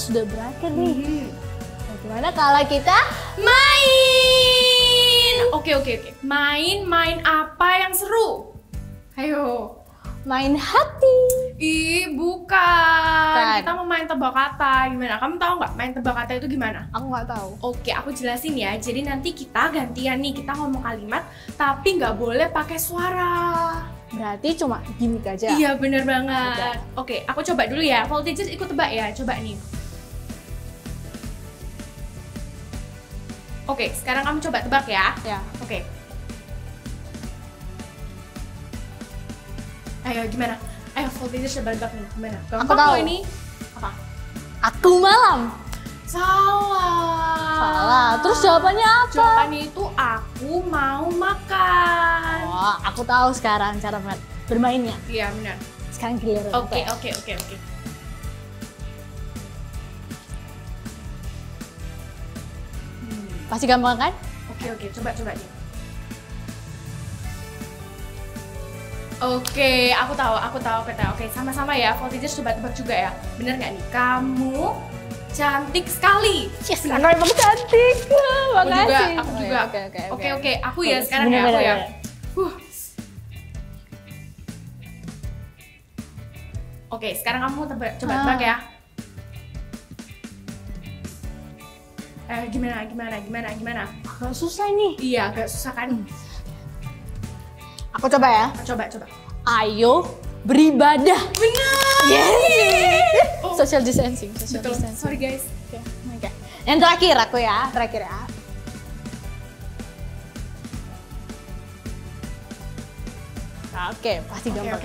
sudah berakhir nih. Bagaimana kalau kita main? Oke. Main apa yang seru? Ayo. Main hati. Ih, bukan. Kita mau main tebak kata. Gimana? Kamu tahu nggak main tebak kata itu gimana? Aku nggak tahu. Oke, aku jelasin ya. Jadi nanti kita gantian nih. Kita ngomong kalimat, tapi nggak boleh pakai suara. Berarti cuma gimmick aja. Iya, bener banget. Oke, aku coba dulu ya. Voltigers ikut tebak ya. Coba nih. Oke, sekarang kamu coba tebak ya. Ya. Oke. Ayo, gimana? Ayo, Voltigers coba tebak nih. Gimana? Aku tahu ini. Apa? Aku malam. Salah. Terus jawabannya apa? Jawabannya itu aku mau makan. Oh, aku tahu sekarang cara bermainnya. Iya, benar. Sekarang giliran. Oke. Pasti gampang kan? Oke, coba nih. Oke, aku tahu. Oke, sama-sama ya. Voltigers coba tebak juga ya. Bener nggak nih? Kamu cantik sekali. Yes, aku emang cantik. Makasih. Aku juga. Oke. Aku ya sekarang Bener, ya. Aku ya. Oke, sekarang kamu coba tebak ya. Gimana? Agak susah ini. Iya, agak susah kan? Aku coba ya. Coba. Ayo beribadah. Benar. Yes. Oh. Social distancing. Betul. Sorry guys. Oke. Yang terakhir aku ya. Oke, pasti gampang.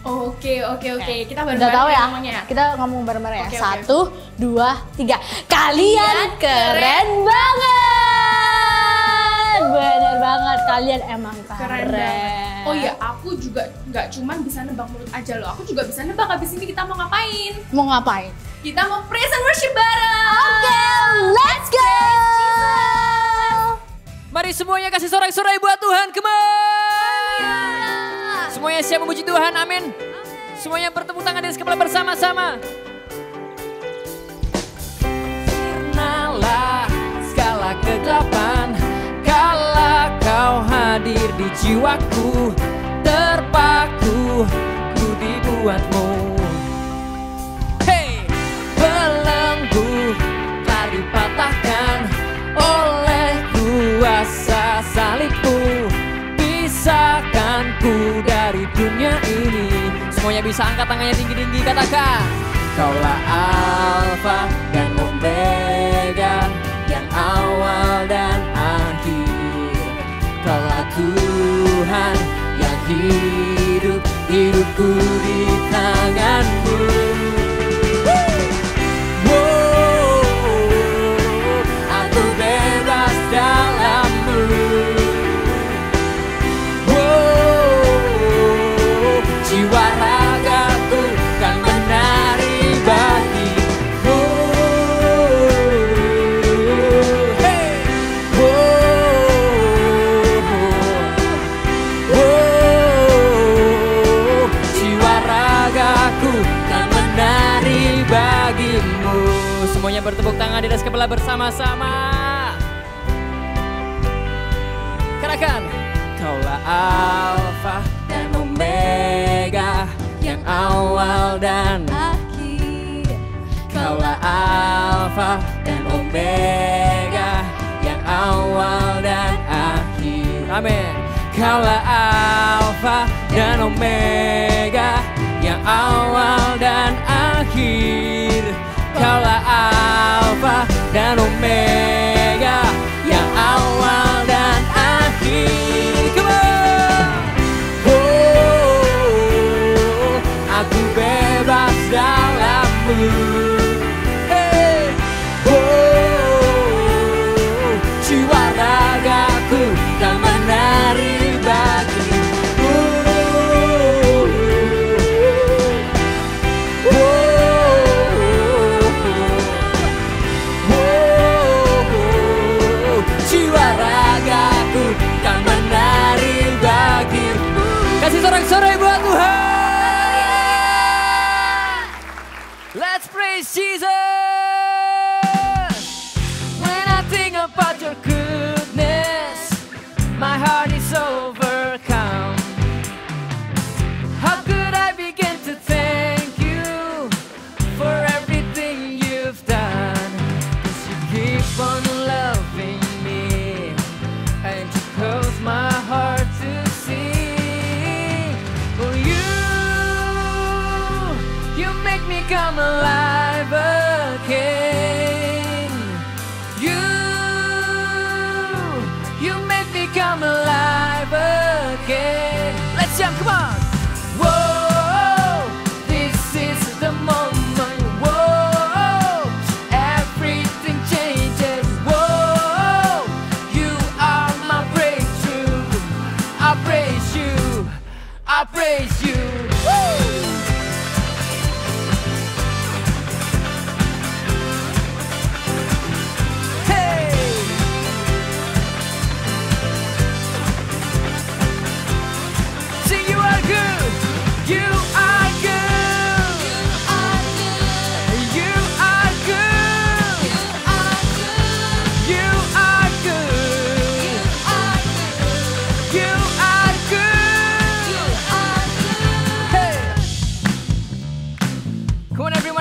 Oke. Kita baru Udah tahu ya? ngomongnya. Kita ngomong bareng-bareng ya. Oke. 1, 2, 3. Kalian keren banget. Bener banget. Kalian emang keren. Banget. Oh iya, aku juga nggak cuman bisa nebak mulut aja loh. Aku juga bisa nebak habis ini kita mau ngapain. Mau ngapain? Kita mau praise and worship bareng. Oke, let's go. Mari semuanya kasih sorak-sorai buat Tuhan, Semuanya siap memuji Tuhan, amin. Semuanya bertepuk tangan di atas kepala bersama-sama. Sirnalah segala kegelapan, kala kau hadir di jiwaku, terpaku ku dibuatmu. Hey, belenggu telah dipatahkan oleh kuasa salibmu, pisahkan ku dari dunia ini. Semuanya bisa angkat tangannya tinggi-tinggi, katakan Kaulah Alfa dan Omega, yang awal dan akhir. Kaulah Tuhan yang hidup, hidupku di tanganmu. Aku bebas dalam-Mu. Jiwa ragaku kan menari bagi-Mu. Jiwa ragaku kan menari bagi-Mu. Semuanya bertepuk tangan di atas kepala bersama-sama. Katakan, Kaulah Alfa dan Omega, yang awal dan akhir. Kaulah Alfa dan Omega, yang awal dan akhir. Amin. Kaulah Alfa dan Omega, yang awal dan akhir. Kaulah Alfa dan Omega, yang awal dan akhir. Aku bebas dalam-Mu. Hey. Jiwa ragaku kan menari bagi-Mu. Jiwa ragaku kan menari bagi-Mu. Kasih sorak-sorai buat Tuhan. Jesus. When I think about your goodness, my heart is overcome. How could I begin to thank you for everything you've done? 'Cause you keep on loving me, and you cause my heart to sing. For you make me come alive again. You make me come alive again. Let's jump, come on. Whoa, this is the moment. Whoa, everything changes. Whoa, you are my breakthrough. I praise you. I praise you. Woo!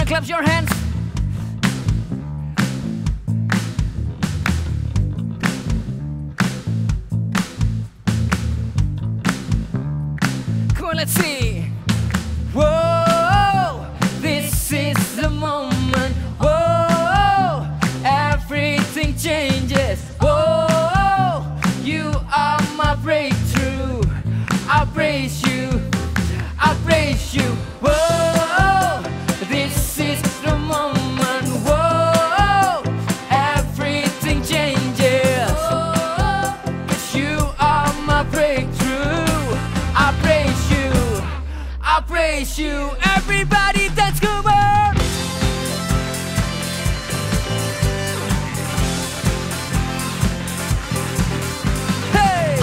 Clap your hands. Come on, let's see. Whoa, this is the moment. Whoa, everything changes. Whoa, you are my breakthrough. I praise you. I praise you. Whoa, this is the moment. Whoa, everything changes. 'Cause you are my breakthrough. I praise you. I praise you. Everybody dance, come on. Hey.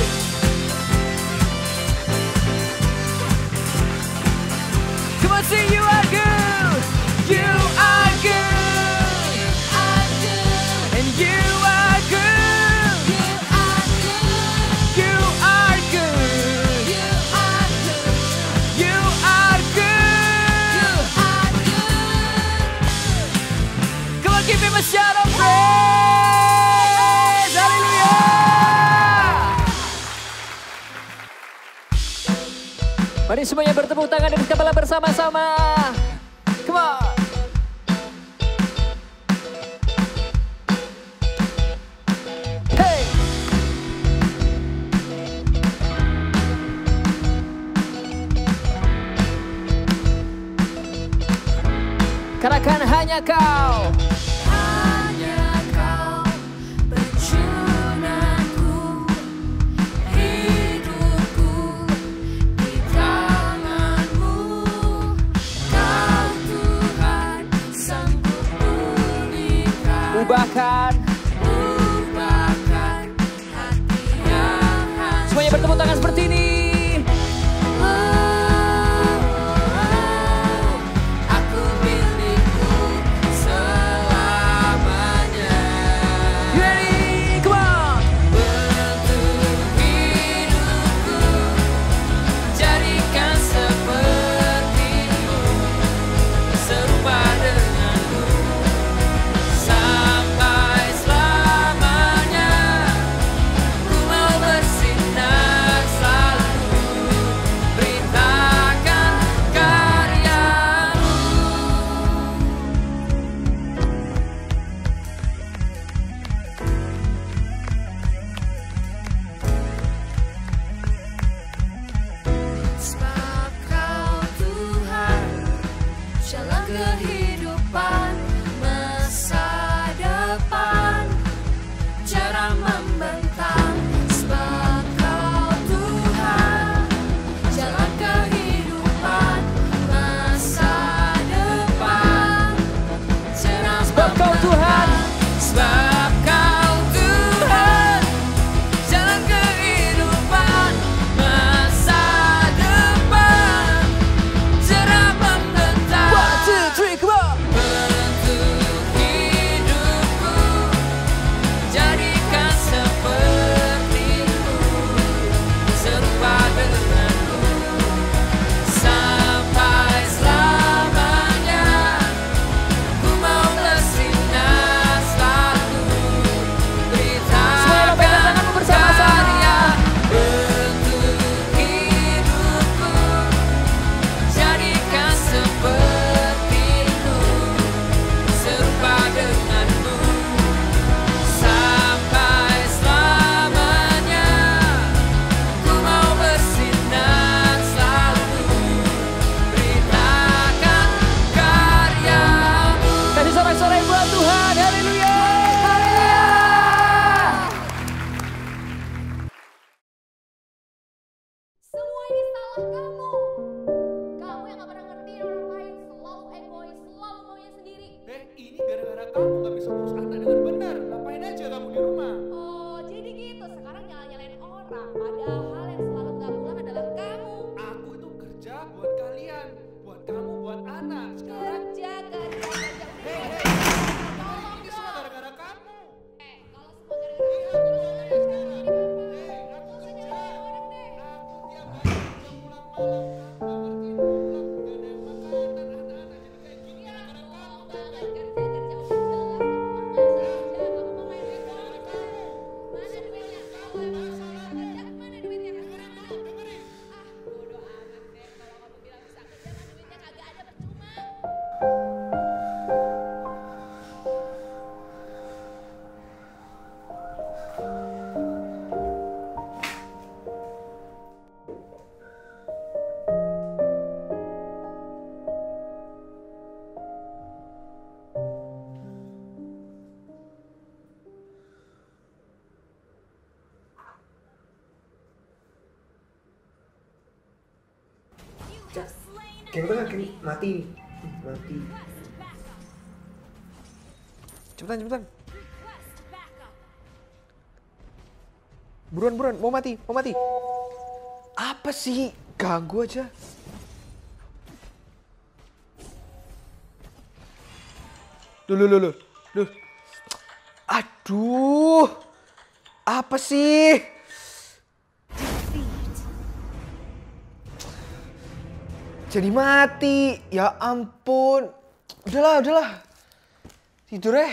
Come on, say you are good. You are good. And you are good. You are good. You are good. Come on, give him a shout of praise. Hallelujah. Mari semuanya bertepuk tangan dan kepala bersama-sama. Come on. Hey. Katakan hanya kau. Hanya kau penjunanku, hidupku di tanganmu. Kau Tuhan sanggup pulihkan, Ubahkan. ubahkan hati yang hancur. Semuanya bertepuk tangan seperti ini. Aku milikmu selamanya. You ready? Come on. Bentuk hidupku, jadikan sepertimu, serupa denganmu, sampai selamanya. Ku mau bersinar selalu, beritakan karyamu. Sebab Kau Tuhan, jalan kehidupan, masa depan, cara membentang. Sebab Kau Tuhan, jalan kehidupan, masa depan, cara Sebab Kau Tuhan. Sebab Kau Tuhan, jalan kehidupan, masa depan, cerah membentang. 1, 2, 3, come on. kerja buat kalian, buat kamu, buat anak. Sekarang Kerja. hei, ini semua gara-gara kamu. Kalau semua gara-gara Geng tengah, geng mati. Mati. Cepetan. Buruan, mau mati. Apa sih? Ganggu aja. Loh. Aduh. Apa sih? Jadi mati. Ya ampun. Udahlah. Tidur ya.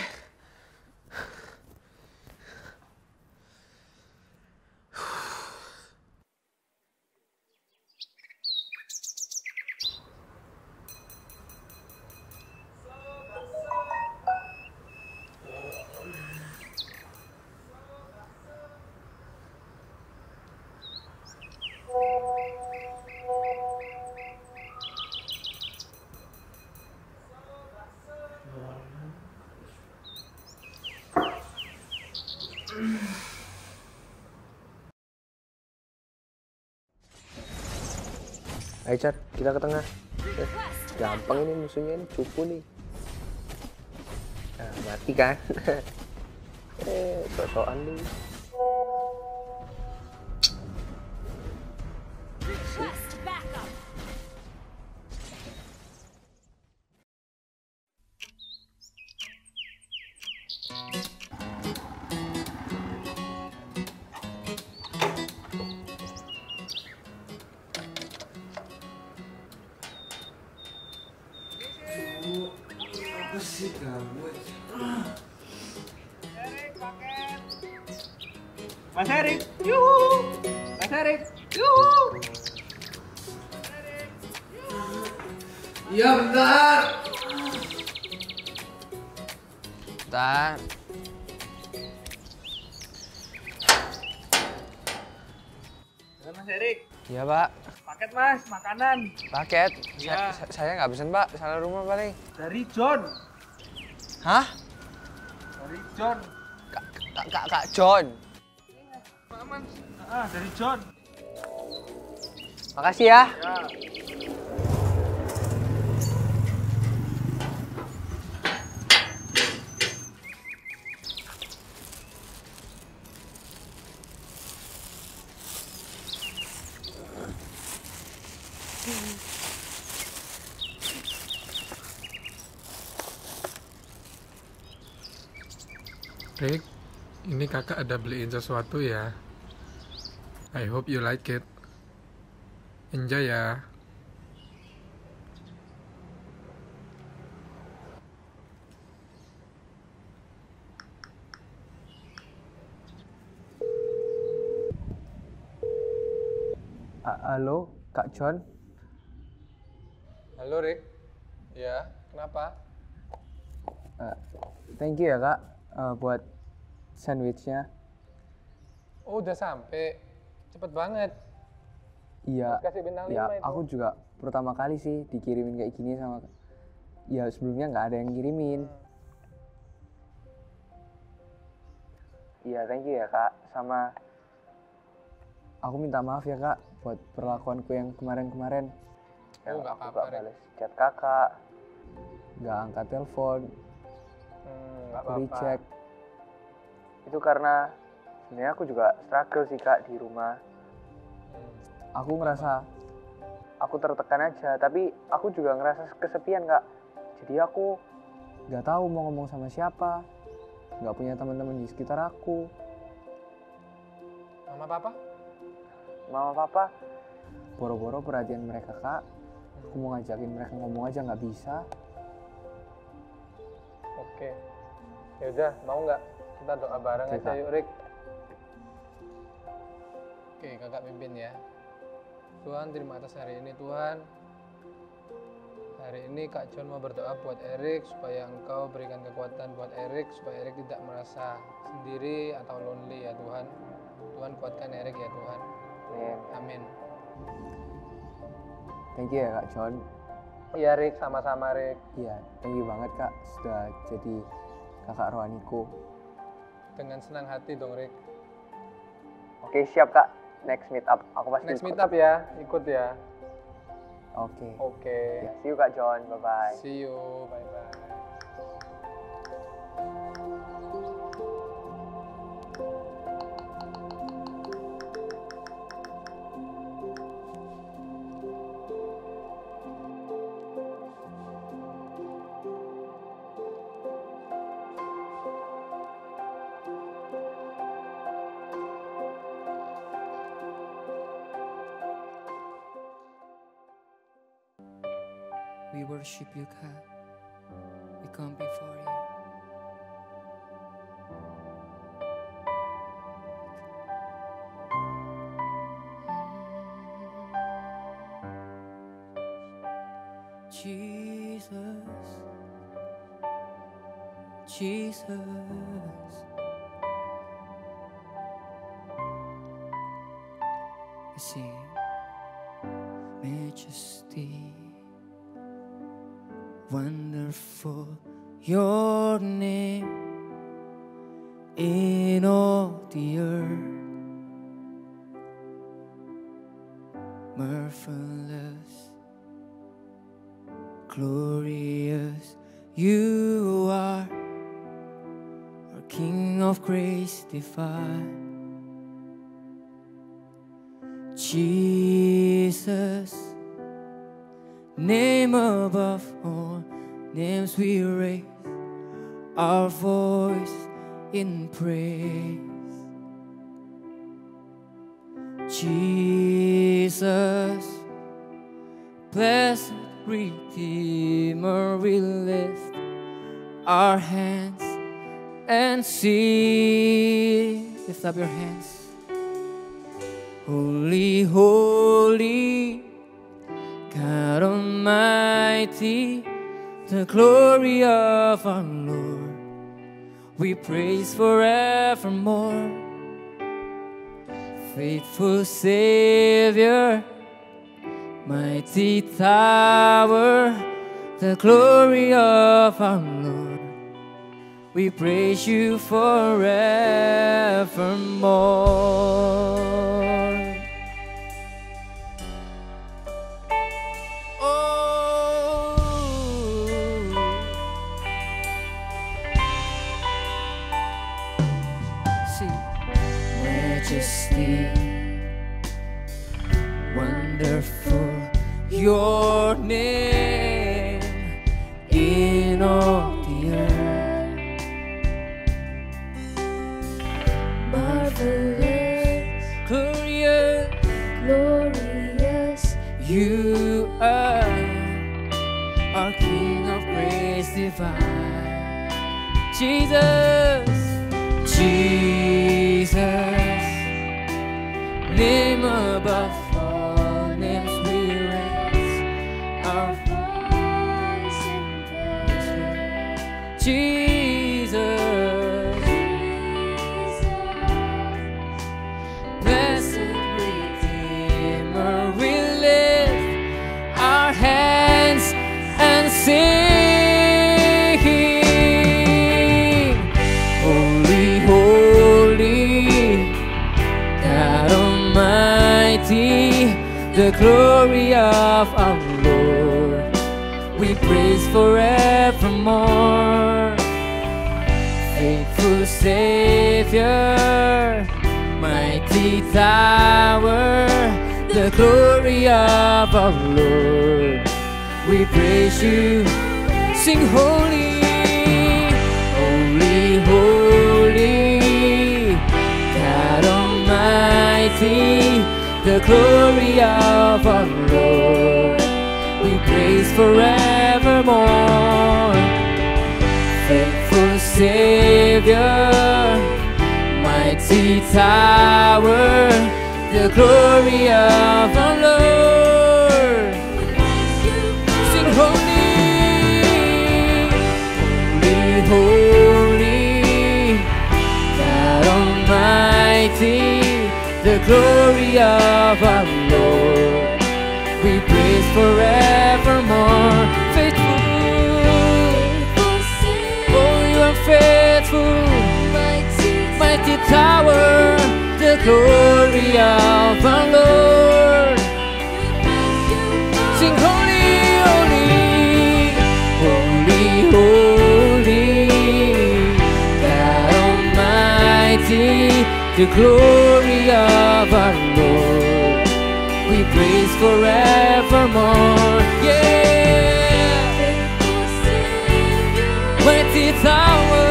Ayo Cat, kita ke tengah. Gampang ini musuhnya, ini cupu nih. Nah, mati kan? So-soan lu. apa sih kamu? Mas Erik, yuhu. Mas Erik, yuhu. Iya bentar. Bentar. Mas Erik, Iya Pak, paket Mas, makanan paket. Iya. Saya nggak pesen Pak, salah rumah paling. dari John. Hah? Dari John. Kak John. Dari John. Makasih ya. Ya. Rick, ini kakak ada beliin sesuatu ya. I hope you like it. Enjoy ya. Halo, Kak John. Halo Rick. Ya, kenapa? Thank you ya Kak, buat sandwichnya. Oh, udah sampai. Cepet banget. Iya, Kasih bintang ya 5 itu. aku juga pertama kali sih dikirimin kayak gini sama. Ya sebelumnya nggak ada yang ngirimin. Iya, thank you ya Kak. Sama aku minta maaf ya Kak buat perlakuanku yang kemarin-kemarin. Yang nggak aku apa-apa, nggak Rick. balas chat kakak, nggak angkat telepon, Nggak aku apa-apa. recheck. Itu karena sebenarnya aku juga struggle sih Kak di rumah. Aku aku tertekan aja, tapi aku juga ngerasa kesepian Kak. Jadi aku nggak tahu mau ngomong sama siapa, nggak punya teman-teman di sekitar aku. Mama papa? Mama papa boro-boro perhatian mereka Kak. Aku mau ngajakin mereka ngomong aja nggak bisa. Oke. Ya udah, mau nggak kita doa bareng Oke, aja Kak. yuk, Rik. Oke, kakak pimpin ya. Tuhan, terima atas hari ini Tuhan. Hari ini Kak John mau berdoa buat Erik supaya Engkau berikan kekuatan buat Erik supaya Erik tidak merasa sendiri atau lonely ya Tuhan. Tuhan kuatkan Erik ya Tuhan. Amin. Thank you ya Kak John. Iya Rik, sama-sama Rik. Iya, thank you banget Kak sudah jadi kakak rohaniku. Dengan senang hati dong Rik. Oke, siap Kak. Next meet up. Aku pasti Next ikut. meet up ya, ikut ya. Oke. Oke. Ya, see you Kak John. Bye-bye. See you, bye-bye. We worship you, God. We come before you. Jesus, Jesus, we sing majesty. Wonderful your name in all the earth, marvelous, glorious you are, our King of grace divine. Jesus, name above all names, we raise our voice in praise. Jesus, blessed Redeemer, we lift our hands and sing. Lift up your hands. Holy, holy, God Almighty, the glory of our Lord, we praise forevermore. Faithful Savior, mighty tower, the glory of our Lord, we praise you forevermore. Majesty, wonderful your name in all the earth, marvelous, glorious you are, our King of grace divine. Jesus, name above all names, we raise our voice in praise. Jesus, blessed Redeemer, we lift our hands and sing. Holy, holy, God Almighty, the glory of our Lord, we praise forevermore. Faithful Savior, mighty tower, the glory of our Lord. We praise you, sing holy, holy, holy, God Almighty, the glory of our Lord. We praise forevermore. Faithful Savior, mighty tower, the glory of our Lord. Sing holy, holy, holy, God Almighty, the glory of our Lord. We praise forevermore. Faithful, oh, you are faithful, mighty tower, the glory of our Lord. Sing holy, holy, holy, holy, God Almighty, the glory of our Lord. We praise forevermore. Yeah, mighty tower,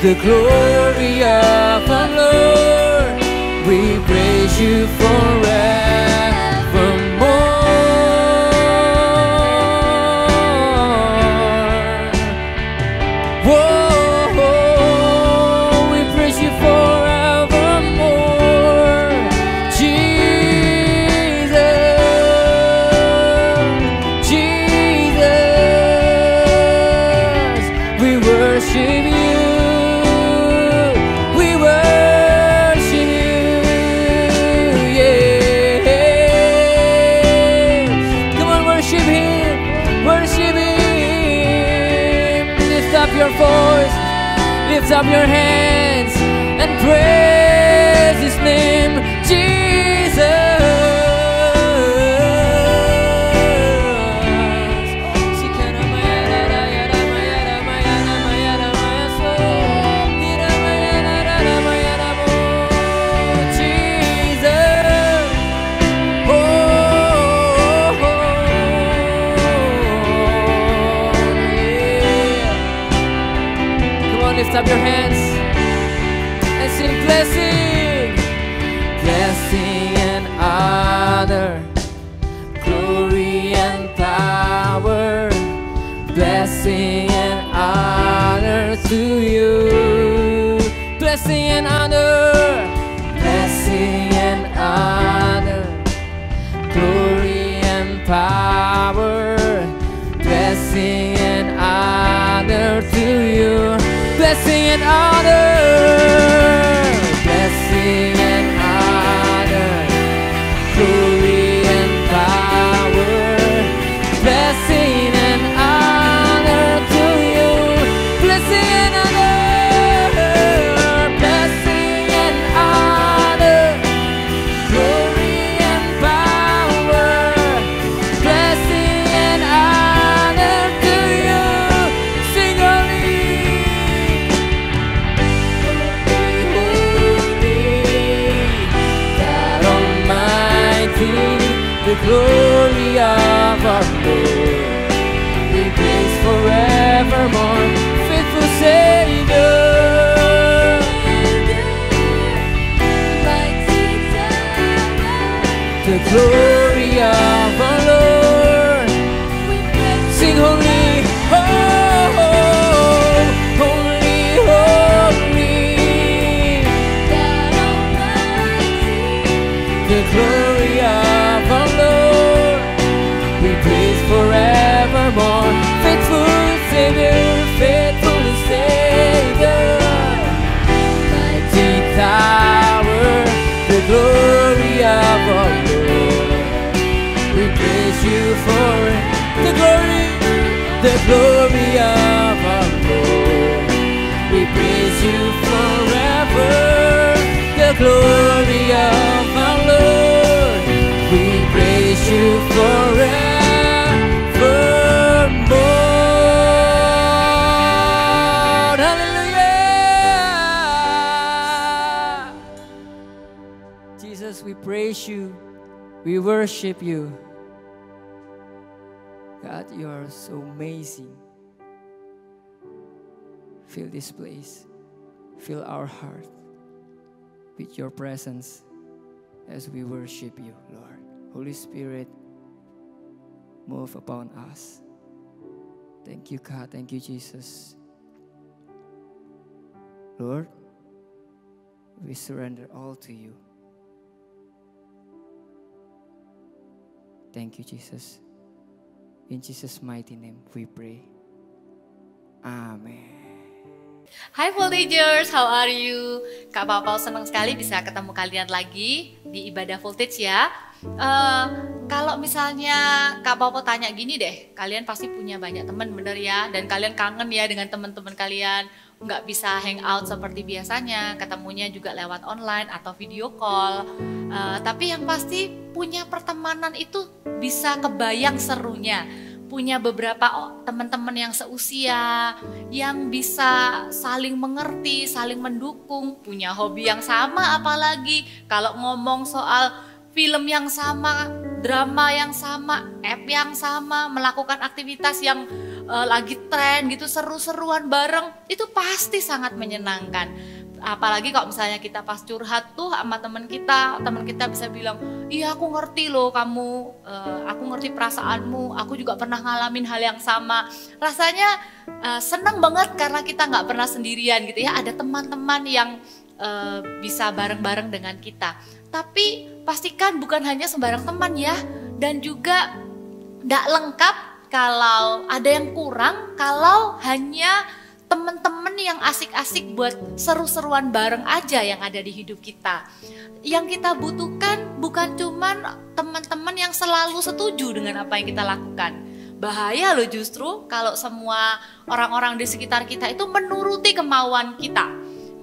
the glory of our Lord. We praise you forevermore. Whoa, we praise you forevermore. Jesus, Jesus, we worship you. Your voice, lift up your hands and praise His name, Jesus. Lift up your hands and sing blessing, blessing and honor, glory and power, blessing and honor to you. Blessing and honor, blessing and honor, glory and power, blessing and honor to you. Blessing and honor, blessing and honor, glory and power, blessing and honor to you. Blessing and honor, blessing and honor, glory and power, blessing and honor to you. Sing holy, the glory of our Lord. We praise forevermore. Faithful Savior, the glory of our Lord. Sing holy, oh, holy, holy, the glory of our Lord. We praise forevermore. Faithful Savior, faithful Savior, mighty tower, the glory of our Lord. We praise you for the glory of our Lord. We praise you forever, the glory of our Lord. We praise you forevermore. Hallelujah. Jesus, praise you, we worship you. God, you are so amazing. Fill this place, fill our heart with your presence as we worship you, Lord. Holy Spirit, move upon us. Thank you, God. Thank you, Jesus. Lord, we surrender all to you. Thank you, Jesus. In Jesus' mighty name we pray. Amen. Hai Voltagers, how are you? Kak Paul senang sekali bisa ketemu kalian lagi di ibadah Voltage ya. Kalau misalnya Kak Paul tanya gini deh, kalian pasti punya banyak teman bener ya, dan kalian kangen ya dengan teman-teman kalian, nggak bisa hangout seperti biasanya, ketemunya juga lewat online atau video call. Tapi yang pasti punya pertemanan itu bisa kebayang serunya. Punya beberapa teman-teman yang seusia, yang bisa saling mengerti, saling mendukung, punya hobi yang sama, apalagi kalau ngomong soal film yang sama, drama yang sama, app yang sama, melakukan aktivitas yang lagi tren gitu, seru-seruan bareng, itu pasti sangat menyenangkan. Apalagi kalau misalnya kita pas curhat tuh sama teman kita bisa bilang, iya aku ngerti loh kamu, aku ngerti perasaanmu, aku juga pernah ngalamin hal yang sama. Rasanya senang banget karena kita nggak pernah sendirian gitu ya, ada teman-teman yang bisa bareng-bareng dengan kita. Tapi pastikan bukan hanya sembarang teman ya, dan juga nggak lengkap kalau ada yang kurang, kalau hanya teman-teman yang asik-asik buat seru-seruan bareng aja yang ada di hidup kita. Yang kita butuhkan bukan cuman teman-teman yang selalu setuju dengan apa yang kita lakukan. Bahaya loh justru kalau semua orang-orang di sekitar kita itu menuruti kemauan kita.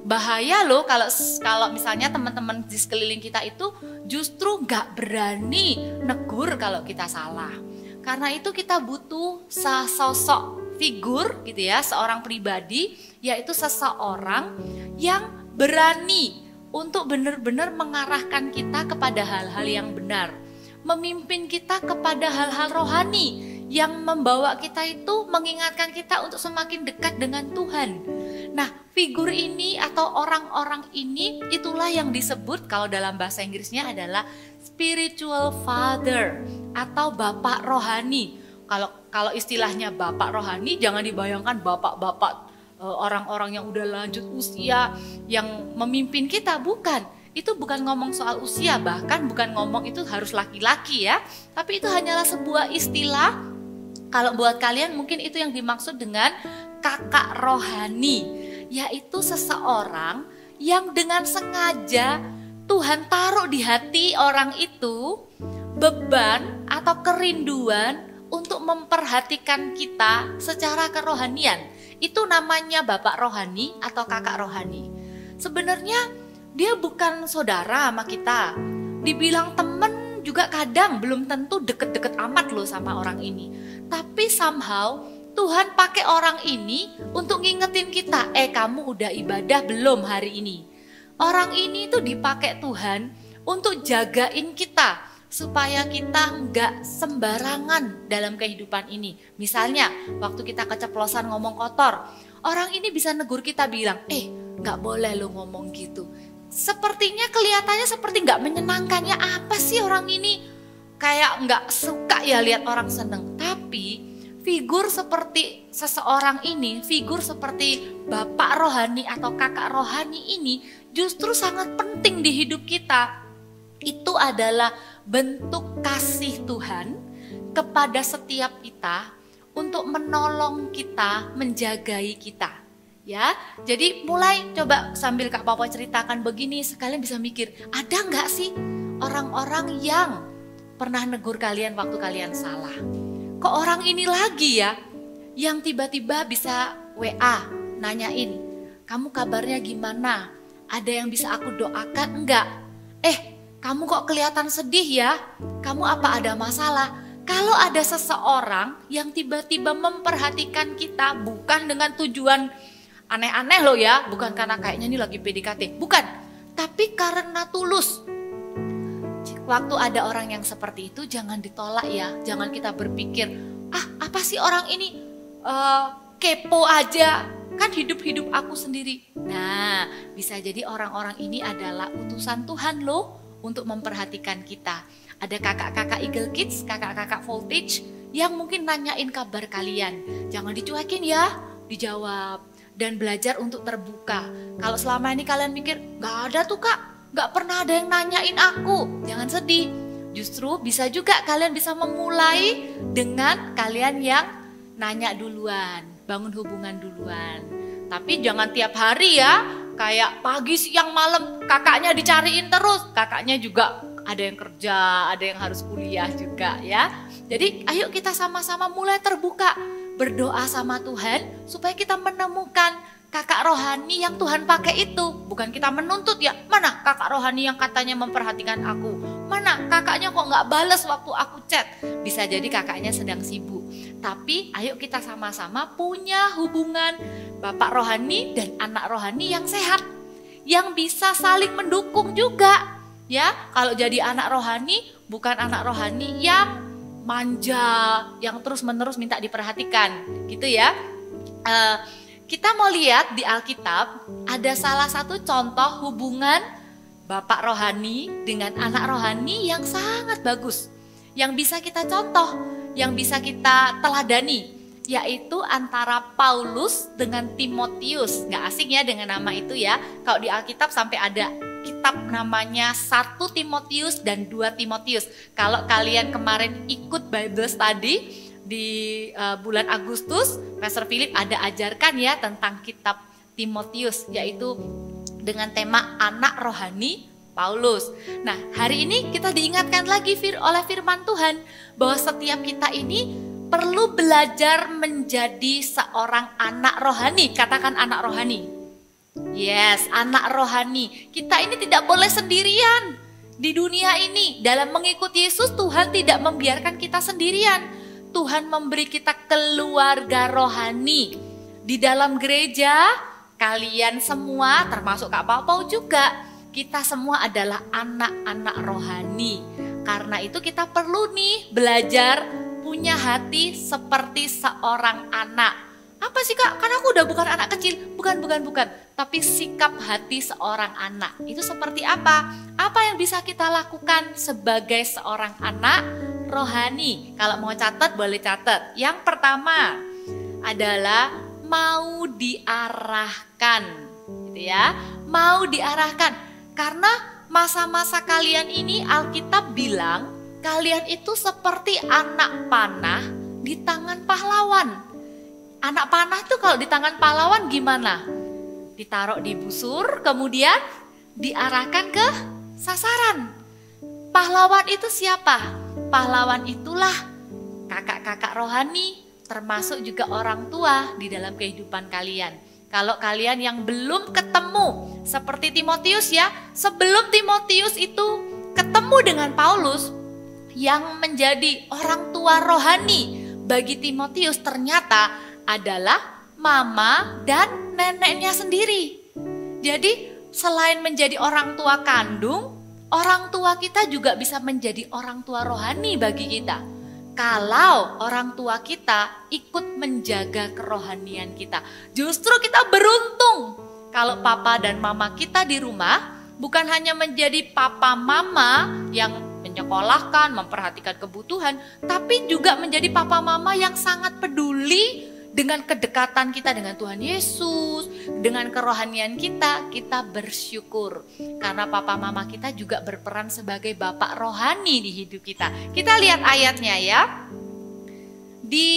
Bahaya loh kalau misalnya teman-teman di sekeliling kita itu justru gak berani negur kalau kita salah. Karena itu kita butuh sosok figur gitu ya, seorang pribadi, yaitu seseorang yang berani untuk benar-benar mengarahkan kita kepada hal-hal yang benar, memimpin kita kepada hal-hal rohani yang membawa kita itu, mengingatkan kita untuk semakin dekat dengan Tuhan. Nah, figur ini atau orang-orang ini itulah yang disebut kalau dalam bahasa Inggrisnya adalah spiritual father atau bapak rohani. Kalau istilahnya bapak rohani, jangan dibayangkan bapak-bapak orang-orang yang udah lanjut usia yang memimpin kita, bukan. Itu bukan ngomong soal usia, bahkan bukan ngomong itu harus laki-laki ya. Tapi itu hanyalah sebuah istilah. Kalau buat kalian mungkin itu yang dimaksud dengan kakak rohani, yaitu seseorang yang dengan sengaja Tuhan taruh di hati orang itu beban atau kerinduan untuk memperhatikan kita secara kerohanian. Itu namanya bapak rohani atau kakak rohani. Sebenarnya dia bukan saudara sama kita. Dibilang temen juga kadang belum tentu deket-deket amat loh sama orang ini. Tapi somehow Tuhan pakai orang ini untuk ngingetin kita, kamu udah ibadah belum hari ini? Orang ini tuh dipakai Tuhan untuk jagain kita, supaya kita nggak sembarangan dalam kehidupan ini. Misalnya, waktu kita keceplosan ngomong kotor, orang ini bisa negur kita bilang, nggak boleh lo ngomong gitu. Sepertinya kelihatannya seperti nggak menyenangkan ya, apa sih orang ini? Kayak nggak suka ya lihat orang seneng. Tapi figur seperti seseorang ini, figur seperti bapak rohani atau kakak rohani ini justru sangat penting di hidup kita. Itu adalah bentuk kasih Tuhan kepada setiap kita untuk menolong kita, menjagai kita. Ya, jadi mulai coba sambil Kak Papa ceritakan begini, sekalian bisa mikir, ada nggak sih orang-orang yang pernah negur kalian waktu kalian salah? Kok orang ini lagi ya, yang tiba-tiba bisa WA, nanyain, kamu kabarnya gimana? Ada yang bisa aku doakan enggak? Kamu kok kelihatan sedih ya? Kamu apa ada masalah? Kalau ada seseorang yang tiba-tiba memperhatikan kita, bukan dengan tujuan aneh-aneh loh ya, bukan karena kayaknya ini lagi PDKT, bukan, tapi karena tulus. waktu ada orang yang seperti itu jangan ditolak ya. Jangan kita berpikir, apa sih orang ini kepo aja, kan hidup aku sendiri. Nah, bisa jadi orang-orang ini adalah utusan Tuhan loh untuk memperhatikan kita. Ada kakak-kakak Eagle Kids, kakak-kakak Voltage yang mungkin nanyain kabar kalian. Jangan dicuekin ya, dijawab. Dan belajar untuk terbuka. Kalau selama ini kalian mikir, gak ada tuh kak, gak pernah ada yang nanyain aku. Jangan sedih, justru bisa juga kalian bisa memulai dengan kalian yang nanya duluan, bangun hubungan duluan. Tapi jangan tiap hari ya, kayak pagi, siang, malam kakaknya dicariin terus. Kakaknya juga ada yang kerja, ada yang harus kuliah juga ya. Jadi ayo kita sama-sama mulai terbuka. Berdoa sama Tuhan supaya kita menemukan kakak rohani yang Tuhan pakai itu. Bukan kita menuntut ya, mana kakak rohani yang katanya memperhatikan aku, mana kakaknya kok gak bales waktu aku chat. Bisa jadi kakaknya sedang sibuk. Tapi ayo kita sama-sama punya hubungan bapak rohani dan anak rohani yang sehat, yang bisa saling mendukung juga. Ya, kalau jadi anak rohani bukan anak rohani yang manja, yang terus-menerus minta diperhatikan, gitu ya. Kita mau lihat di Alkitab ada salah satu contoh hubungan bapak rohani dengan anak rohani yang sangat bagus, yang bisa kita contoh, yang bisa kita teladani, yaitu antara Paulus dengan Timotius. Gak asing ya dengan nama itu ya. Kalau di Alkitab sampai ada kitab namanya 1 Timotius dan 2 Timotius. Kalau kalian kemarin ikut Bible Study di bulan Agustus, Pastor Philip ada ajarkan ya tentang kitab Timotius, yaitu dengan tema anak rohani Paulus. Nah, hari ini kita diingatkan lagi oleh firman Tuhan bahwa setiap kita ini perlu belajar menjadi seorang anak rohani. Katakan anak rohani. Yes, anak rohani. Kita ini tidak boleh sendirian di dunia ini. Dalam mengikuti Yesus, Tuhan tidak membiarkan kita sendirian. Tuhan memberi kita keluarga rohani. Di dalam gereja, kalian semua, termasuk Kak Pau juga, kita semua adalah anak-anak rohani. Karena itu kita perlu nih belajar punya hati seperti seorang anak. Apa sih kak? Karena aku udah bukan anak kecil. Bukan. Tapi sikap hati seorang anak itu seperti apa? Apa yang bisa kita lakukan sebagai seorang anak rohani? Kalau mau catat boleh catat. Yang pertama adalah mau diarahkan, gitu ya. Mau diarahkan. Karena masa-masa kalian ini Alkitab bilang kalian itu seperti anak panah di tangan pahlawan. Anak panah tuh kalau di tangan pahlawan gimana? Ditaruh di busur, kemudian diarahkan ke sasaran. Pahlawan itu siapa? Pahlawan itulah kakak-kakak rohani, termasuk juga orang tua di dalam kehidupan kalian. Kalau kalian yang belum ketemu, seperti Timotius ya, sebelum Timotius itu ketemu dengan Paulus, yang menjadi orang tua rohani bagi Timotius ternyata adalah mama dan neneknya sendiri. Jadi selain menjadi orang tua kandung, orang tua kita juga bisa menjadi orang tua rohani bagi kita. Kalau orang tua kita ikut menjaga kerohanian kita. Justru kita beruntung kalau papa dan mama kita di rumah bukan hanya menjadi papa mama yang menyekolahkan, memperhatikan kebutuhan, tapi juga menjadi papa mama yang sangat peduli dengan kedekatan kita dengan Tuhan Yesus, dengan kerohanian kita bersyukur. Karena papa mama kita juga berperan sebagai bapak rohani di hidup kita. Kita lihat ayatnya ya. Di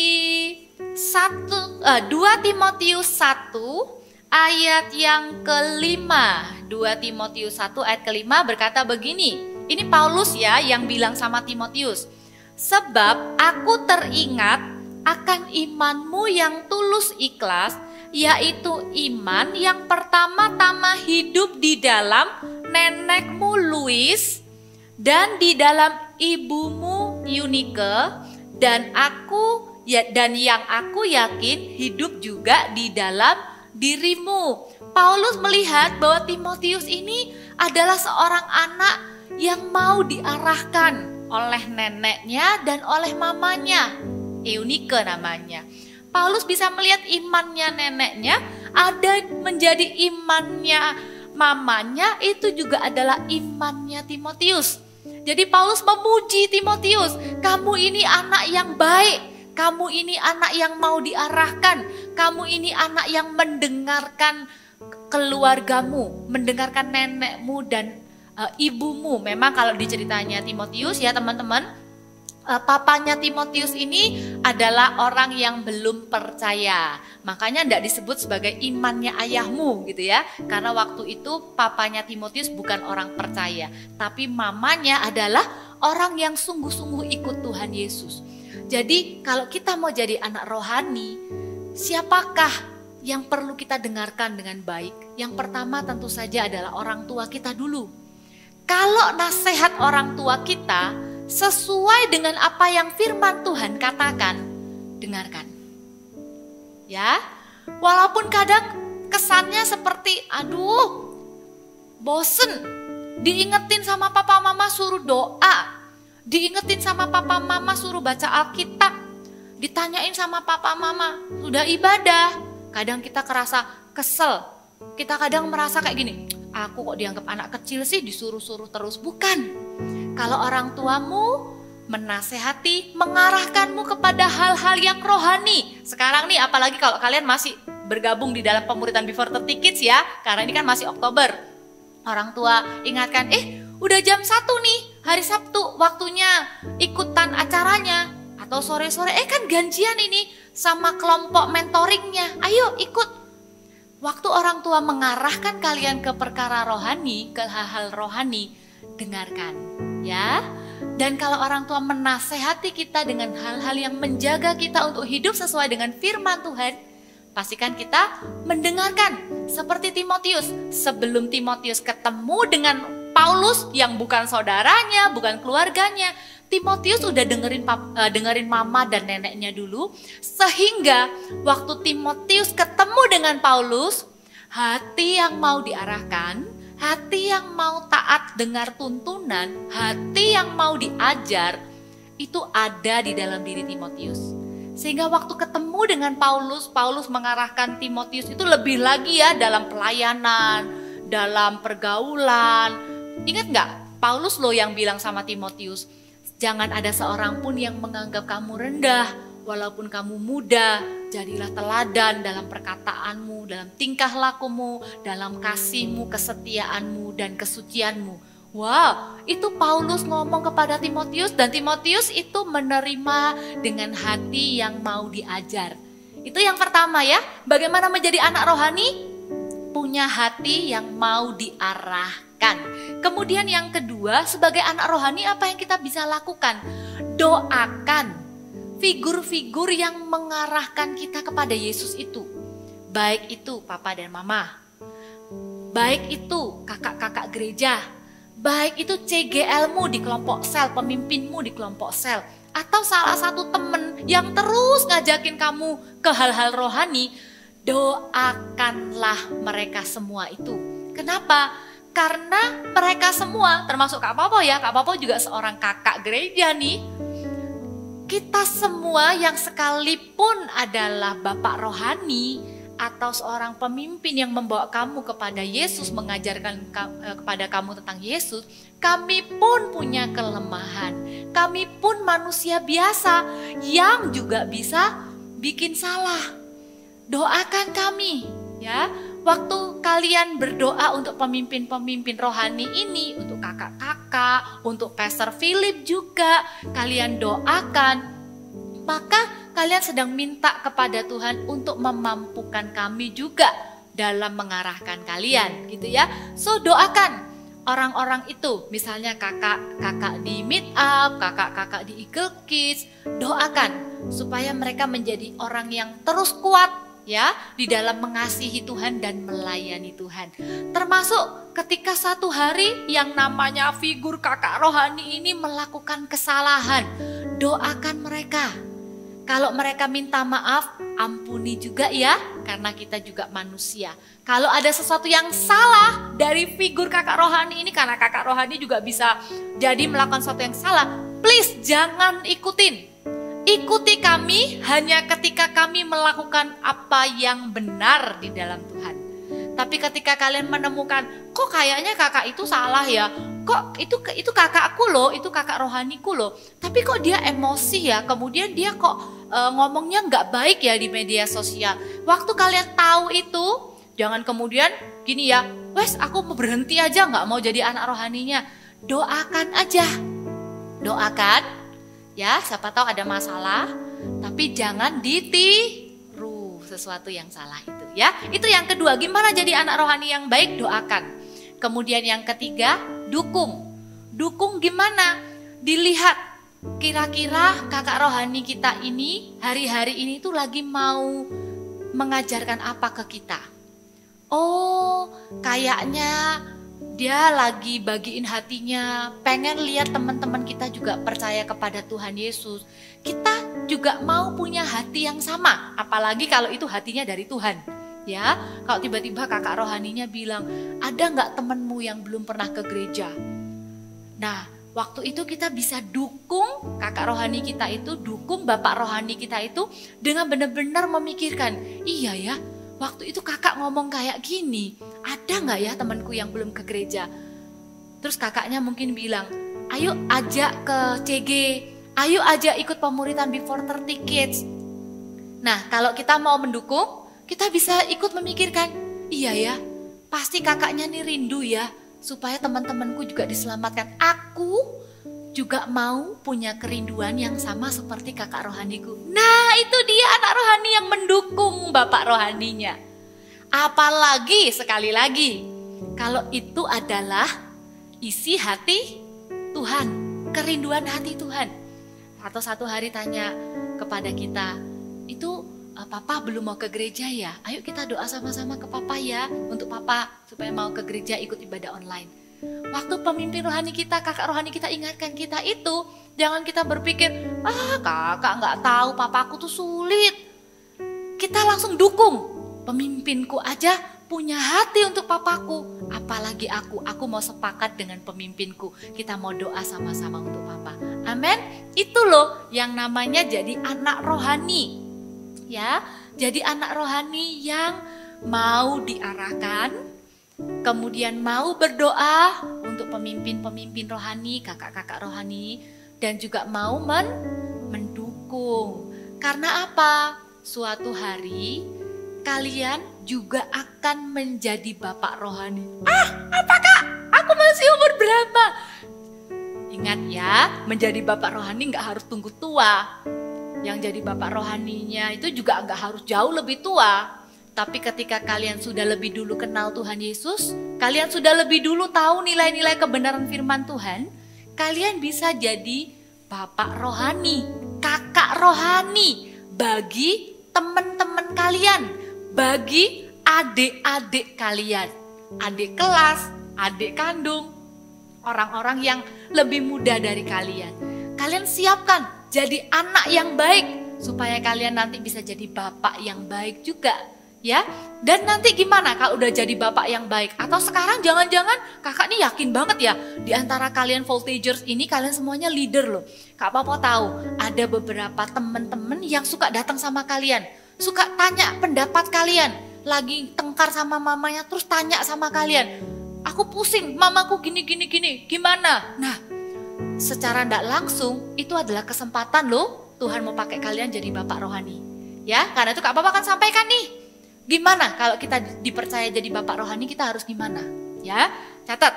2 Timotius 1 ayat yang kelima. 2 Timotius 1 ayat kelima berkata begini. Ini Paulus ya yang bilang sama Timotius. Sebab aku teringat akan imanmu yang tulus ikhlas, yaitu iman yang pertama-tama hidup di dalam nenekmu Louis dan di dalam ibumu Eunike, dan yang aku yakin hidup juga di dalam dirimu. Paulus melihat bahwa Timotius ini adalah seorang anak yang mau diarahkan oleh neneknya dan oleh mamanya. Eunike namanya. Paulus bisa melihat imannya neneknya ada menjadi imannya mamanya, itu juga adalah imannya Timotius. Jadi Paulus memuji Timotius, kamu ini anak yang baik, kamu ini anak yang mau diarahkan, kamu ini anak yang mendengarkan keluargamu, mendengarkan nenekmu dan ibumu. Memang kalau diceritanya Timotius ya teman-teman, papanya Timotius ini adalah orang yang belum percaya. Makanya tidak disebut sebagai imannya ayahmu gitu ya. Karena waktu itu papanya Timotius bukan orang percaya, tapi mamanya adalah orang yang sungguh-sungguh ikut Tuhan Yesus. Jadi kalau kita mau jadi anak rohani, siapakah yang perlu kita dengarkan dengan baik? Yang pertama tentu saja adalah orang tua kita dulu. Kalau nasihat orang tua kita sesuai dengan apa yang firman Tuhan katakan, dengarkan. Ya, walaupun kadang kesannya seperti aduh, bosen, diingetin sama papa mama suruh doa, diingetin sama papa mama suruh baca Alkitab, ditanyain sama papa mama sudah ibadah. Kadang kita kerasa kesel, kita kadang merasa kayak gini, aku kok dianggap anak kecil sih disuruh-suruh terus. Bukan. Kalau orang tuamu menasehati, mengarahkanmu kepada hal-hal yang rohani. Sekarang nih apalagi kalau kalian masih bergabung di dalam pemuritan Before 30 Kids ya. Karena ini kan masih Oktober. Orang tua ingatkan, udah jam 1 nih, hari Sabtu, waktunya ikutan acaranya. Atau sore-sore, kan ganjian ini sama kelompok mentoringnya. Ayo ikut. Waktu orang tua mengarahkan kalian ke perkara rohani, ke hal-hal rohani, dengarkan ya. Dan kalau orang tua menasehati kita dengan hal-hal yang menjaga kita untuk hidup sesuai dengan firman Tuhan, pastikan kita mendengarkan. Seperti Timotius, sebelum Timotius ketemu dengan Paulus yang bukan saudaranya, bukan keluarganya, Timotius udah dengerin mama dan neneknya dulu, sehingga waktu Timotius ketemu dengan Paulus, hati yang mau diarahkan, hati yang mau taat dengar tuntunan, hati yang mau diajar, itu ada di dalam diri Timotius. Sehingga waktu ketemu dengan Paulus, Paulus mengarahkan Timotius itu lebih lagi ya dalam pelayanan, dalam pergaulan. Ingat gak? Paulus loh yang bilang sama Timotius, jangan ada seorang pun yang menganggap kamu rendah. Walaupun kamu muda, jadilah teladan dalam perkataanmu, dalam tingkah lakumu, dalam kasihmu, kesetiaanmu, dan kesucianmu. Wow, itu Paulus ngomong kepada Timotius, dan Timotius itu menerima dengan hati yang mau diajar. Itu yang pertama ya, bagaimana menjadi anak rohani? Punya hati yang mau diarahkan. Kemudian yang kedua, sebagai anak rohani apa yang kita bisa lakukan? Doakan figur-figur yang mengarahkan kita kepada Yesus itu. Baik itu papa dan mama, baik itu kakak-kakak gereja, baik itu CGL-mu di kelompok sel, pemimpinmu di kelompok sel, atau salah satu temen yang terus ngajakin kamu ke hal-hal rohani. Doakanlah mereka semua itu. Kenapa? Karena mereka semua, termasuk Kak Popo ya, Kak Popo juga seorang kakak gereja nih. Kita semua yang sekalipun adalah bapak rohani atau seorang pemimpin yang membawa kamu kepada Yesus, mengajarkan kepada kamu tentang Yesus, kami pun punya kelemahan. Kami pun manusia biasa yang juga bisa bikin salah. Doakan kami ya. Waktu kalian berdoa untuk pemimpin-pemimpin rohani ini, untuk kakak-kakak, untuk Pastor Philip juga, kalian doakan. Maka kalian sedang minta kepada Tuhan untuk memampukan kami juga dalam mengarahkan kalian, gitu ya. So doakan orang-orang itu, misalnya kakak-kakak di Meet Up, kakak-kakak di Eagle Kids, doakan supaya mereka menjadi orang yang terus kuat ya di dalam mengasihi Tuhan dan melayani Tuhan. Termasuk ketika satu hari yang namanya figur kakak rohani ini melakukan kesalahan, doakan mereka. Kalau mereka minta maaf, ampuni juga ya, karena kita juga manusia. Kalau ada sesuatu yang salah dari figur kakak rohani ini, karena kakak rohani juga bisa jadi melakukan sesuatu yang salah, please jangan ikutin. Ikuti kami hanya ketika kami melakukan apa yang benar di dalam Tuhan. Tapi ketika kalian menemukan, kok kayaknya kakak itu salah ya, kok itu kakakku loh, itu kakak rohaniku loh, tapi kok dia emosi ya, kemudian dia kok ngomongnya nggak baik ya di media sosial. Waktu kalian tahu itu, jangan kemudian gini ya, wes aku mau berhenti aja, nggak mau jadi anak rohaninya. Doakan aja, doakan ya, siapa tahu ada masalah, tapi jangan ditiru sesuatu yang salah itu ya. Itu yang kedua, gimana jadi anak rohani yang baik? Doakan. Kemudian yang ketiga, dukung. Dukung gimana? Dilihat kira-kira kakak rohani kita ini hari-hari ini tuh lagi mau mengajarkan apa ke kita. Oh, kayaknya dia lagi bagiin hatinya, pengen lihat teman-teman kita juga percaya kepada Tuhan Yesus. Kita juga mau punya hati yang sama, apalagi kalau itu hatinya dari Tuhan. Ya, kalau tiba-tiba kakak rohaninya bilang, ada nggak temenmu yang belum pernah ke gereja? Nah, waktu itu kita bisa dukung kakak rohani kita itu, dukung bapak rohani kita itu dengan benar-benar memikirkan, iya ya, waktu itu kakak ngomong kayak gini, ada nggak ya temanku yang belum ke gereja? Terus kakaknya mungkin bilang, ayo ajak ke CG, ayo ajak ikut pemuritan Before 30 Kids. Nah, kalau kita mau mendukung, kita bisa ikut memikirkan, iya ya, pasti kakaknya nih rindu ya, supaya teman-temanku juga diselamatkan. Aku juga mau punya kerinduan yang sama seperti kakak rohaniku. Nah, itu dia anak rohani yang mendukung bapak rohaninya. Apalagi sekali lagi, kalau itu adalah isi hati Tuhan, kerinduan hati Tuhan. Atau satu hari tanya kepada kita, itu Papa belum mau ke gereja ya? Ayo kita doa sama-sama ke Papa ya, untuk Papa supaya mau ke gereja ikut ibadah online. Waktu pemimpin rohani kita, kakak rohani kita ingatkan kita itu, jangan kita berpikir, kakak nggak tahu papaku tuh sulit. Kita langsung dukung, pemimpinku aja punya hati untuk papaku, apalagi aku mau sepakat dengan pemimpinku. Kita mau doa sama-sama untuk Papa. Amin. Itu loh yang namanya jadi anak rohani. Ya, jadi anak rohani yang mau diarahkan, kemudian mau berdoa untuk pemimpin-pemimpin rohani, kakak-kakak rohani, dan juga mau mendukung. Karena apa? Suatu hari kalian juga akan menjadi bapak rohani. Apa kak? Aku masih umur berapa? Ingat ya, menjadi bapak rohani nggak harus tunggu tua. Yang jadi bapak rohaninya itu juga nggak harus jauh lebih tua. Tapi ketika kalian sudah lebih dulu kenal Tuhan Yesus, kalian sudah lebih dulu tahu nilai-nilai kebenaran firman Tuhan, kalian bisa jadi bapak rohani, kakak rohani bagi teman-teman kalian, bagi adik-adik kalian, adik kelas, adik kandung, orang-orang yang lebih muda dari kalian. Kalian siapkan jadi anak yang baik supaya kalian nanti bisa jadi bapak yang baik juga, ya. Dan nanti gimana kalau udah jadi bapak yang baik? Atau sekarang jangan-jangan kakak nih yakin banget ya, di antara kalian voltagers ini kalian semuanya leader loh. Kak Papa tahu ada beberapa temen-temen yang suka datang sama kalian, suka tanya pendapat kalian, lagi tengkar sama mamanya terus tanya sama kalian, aku pusing, mamaku gini, gimana? Nah, secara tidak langsung itu adalah kesempatan loh, Tuhan mau pakai kalian jadi bapak rohani. Ya, karena itu Kak Papa akan sampaikan nih, gimana kalau kita dipercaya jadi bapak rohani, kita harus gimana? Ya, catat,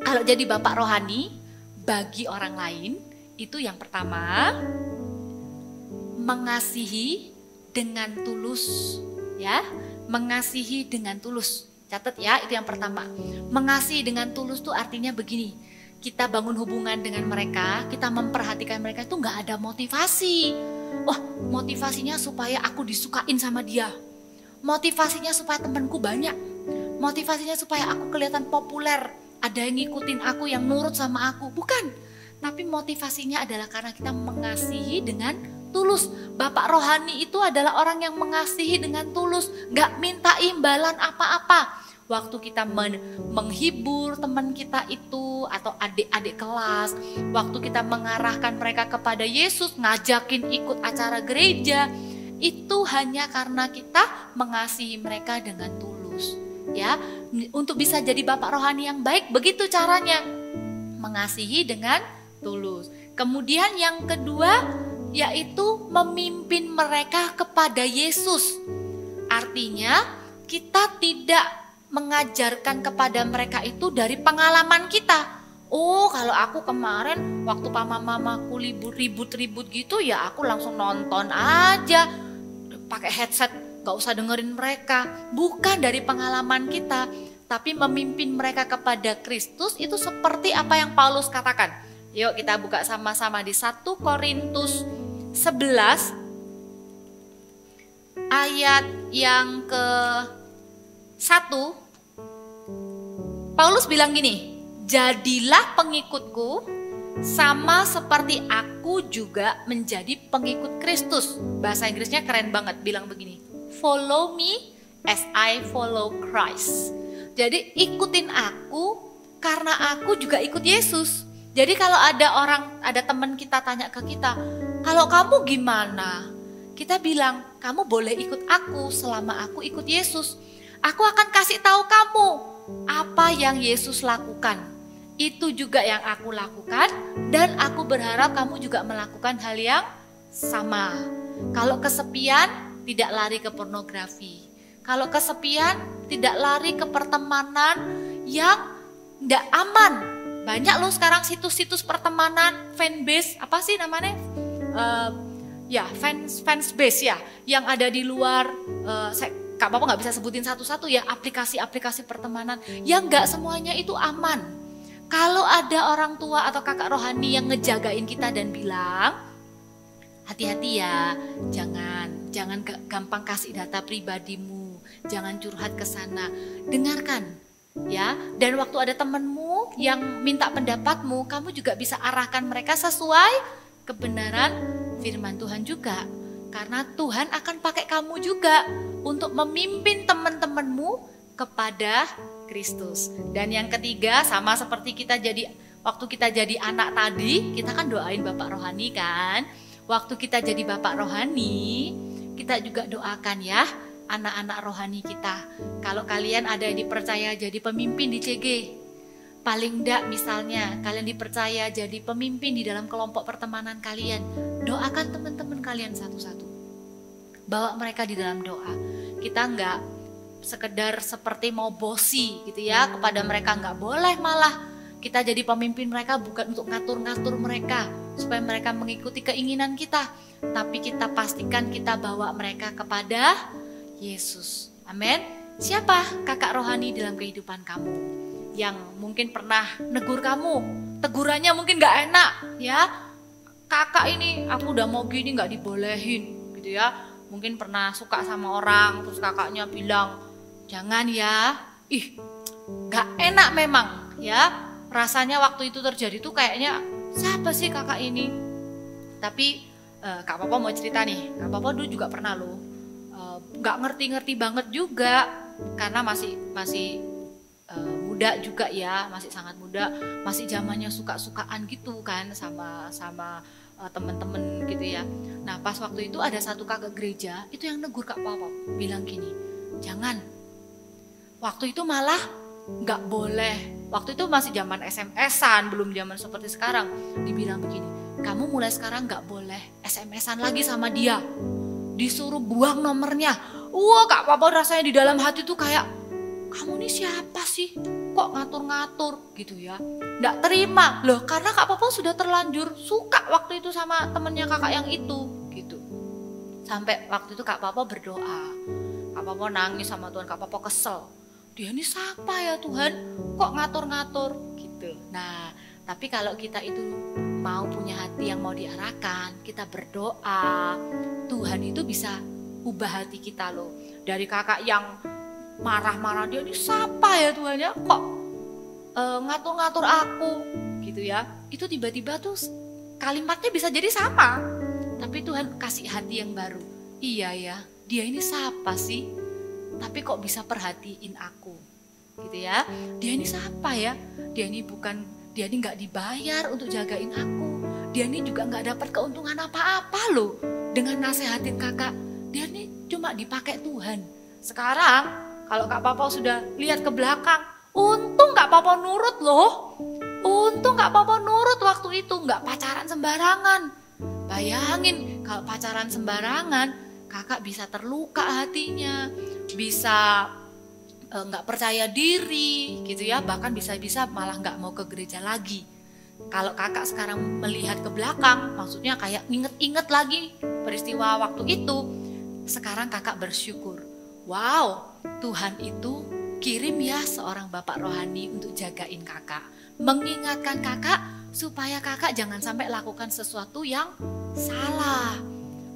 kalau jadi bapak rohani bagi orang lain, itu yang pertama, mengasihi dengan tulus. Ya, mengasihi dengan tulus. Catat ya, itu yang pertama. Mengasihi dengan tulus tuh artinya begini, kita bangun hubungan dengan mereka, kita memperhatikan mereka itu nggak ada motivasi. Wah, motivasinya supaya aku disukain sama dia. Motivasinya supaya temanku banyak. Motivasinya supaya aku kelihatan populer. Ada yang ngikutin aku, yang nurut sama aku. Bukan. Tapi motivasinya adalah karena kita mengasihi dengan tulus. Bapak rohani itu adalah orang yang mengasihi dengan tulus, gak minta imbalan apa-apa. Waktu kita menghibur teman kita itu atau adik-adik kelas, waktu kita mengarahkan mereka kepada Yesus, ngajakin ikut acara gereja, itu hanya karena kita mengasihi mereka dengan tulus. Ya, untuk bisa jadi bapak rohani yang baik, begitu caranya, mengasihi dengan tulus. Kemudian yang kedua yaitu memimpin mereka kepada Yesus. Artinya kita tidak mengajarkan kepada mereka itu dari pengalaman kita. Oh, kalau aku kemarin waktu mamaku ribut-ribut gitu ya aku langsung nonton aja, pakai headset, gak usah dengerin mereka. Bukan dari pengalaman kita, tapi memimpin mereka kepada Kristus itu seperti apa yang Paulus katakan. Yuk kita buka sama-sama di 1 Korintus 11 ayat yang ke-1. Paulus bilang gini, jadilah pengikutku sama seperti aku juga menjadi pengikut Kristus. Bahasa Inggrisnya keren banget, bilang begini, follow me as I follow Christ. Jadi ikutin aku karena aku juga ikut Yesus. Jadi kalau ada teman kita tanya ke kita, kalau kamu gimana? Kita bilang, kamu boleh ikut aku selama aku ikut Yesus. Aku akan kasih tahu kamu apa yang Yesus lakukan. Itu juga yang aku lakukan dan aku berharap kamu juga melakukan hal yang sama. Kalau kesepian, tidak lari ke pornografi. Kalau kesepian, tidak lari ke pertemanan yang tidak aman. Banyak loh sekarang situs-situs pertemanan, fanbase, apa sih namanya? Fansbase ya, yang ada di luar. Kak Papa nggak bisa sebutin satu-satu ya, aplikasi-aplikasi pertemanan yang nggak semuanya itu aman. Kalau ada orang tua atau kakak rohani yang ngejagain kita dan bilang, hati-hati ya, jangan gampang kasih data pribadimu, jangan curhat ke sana, dengarkan ya. Dan waktu ada temenmu yang minta pendapatmu, kamu juga bisa arahkan mereka sesuai kebenaran firman Tuhan juga. Karena Tuhan akan pakai kamu juga untuk memimpin teman-temanmu kepada Kristus. Dan yang ketiga, sama seperti waktu kita jadi anak tadi, kita kan doain Bapak Rohani kan. Waktu kita jadi Bapak Rohani, kita juga doakan ya anak-anak rohani kita. Kalau kalian ada yang dipercaya jadi pemimpin di CG, paling enggak misalnya kalian dipercaya jadi pemimpin di dalam kelompok pertemanan kalian, doakan teman-teman kalian satu-satu. Bawa mereka di dalam doa. Kita enggak sekedar seperti mau bosi gitu ya kepada mereka, enggak boleh. Malah kita jadi pemimpin mereka bukan untuk ngatur-ngatur mereka supaya mereka mengikuti keinginan kita, tapi kita pastikan kita bawa mereka kepada Yesus. Amin. Siapa kakak rohani dalam kehidupan kamu yang mungkin pernah negur kamu, tegurannya mungkin gak enak ya, kakak ini aku udah mau gini gak dibolehin gitu ya. Mungkin pernah suka sama orang, terus kakaknya bilang jangan ya, gak enak memang ya. Rasanya waktu itu terjadi tuh kayaknya siapa sih kakak ini. Tapi Kak Papa mau cerita nih, Kak Papa dulu juga pernah loh gak ngerti-ngerti banget juga, karena masih muda juga ya, masih sangat muda, masih zamannya suka-sukaan gitu kan sama temen-temen gitu ya. Nah pas waktu itu ada satu kakak gereja itu yang negur Kak Papa, bilang gini, jangan. Waktu itu malah nggak boleh, waktu itu masih zaman SMS-an, belum zaman seperti sekarang. Dibilang begini, kamu mulai sekarang nggak boleh SMS-an lagi sama dia, disuruh buang nomornya. Wah Kak Papa rasanya di dalam hati tuh kayak, kamu nih siapa sih? Kok ngatur-ngatur gitu ya? Nggak terima loh, karena Kak Papa sudah terlanjur suka waktu itu sama temennya kakak yang itu gitu. Sampai waktu itu Kak Papa berdoa, Kak Papa nangis sama Tuhan, Kak Papa kesel. Dia ini siapa ya Tuhan? Kok ngatur-ngatur gitu. Nah, tapi kalau kita itu mau punya hati yang mau diarahkan, kita berdoa, Tuhan itu bisa ubah hati kita loh. Dari kakak yang marah-marah, dia ini siapa ya Tuhan ya, kok ngatur-ngatur aku gitu ya. Itu tiba-tiba tuh kalimatnya bisa jadi sama, tapi Tapi Tuhan kasih hati yang baru. Iya ya, dia ini siapa sih? Tapi kok bisa perhatiin aku? Gitu ya. Dia ini siapa ya? Dia ini nggak dibayar untuk jagain aku. Dia ini juga nggak dapat keuntungan apa-apa loh. Dengan nasehatin kakak, dia ini cuma dipakai Tuhan. Sekarang kalau Kak Papa sudah lihat ke belakang, untung Kak Papa nurut loh. Untung Kak Papa nurut waktu itu, nggak pacaran sembarangan. Bayangin kalau pacaran sembarangan, kakak bisa terluka hatinya, bisa nggak percaya diri gitu ya, bahkan bisa-bisa malah nggak mau ke gereja lagi. Kalau kakak sekarang melihat ke belakang, maksudnya kayak inget-inget lagi peristiwa waktu itu, sekarang kakak bersyukur. Wow, Tuhan itu kirim ya seorang bapak rohani untuk jagain kakak, mengingatkan kakak supaya kakak jangan sampai lakukan sesuatu yang salah.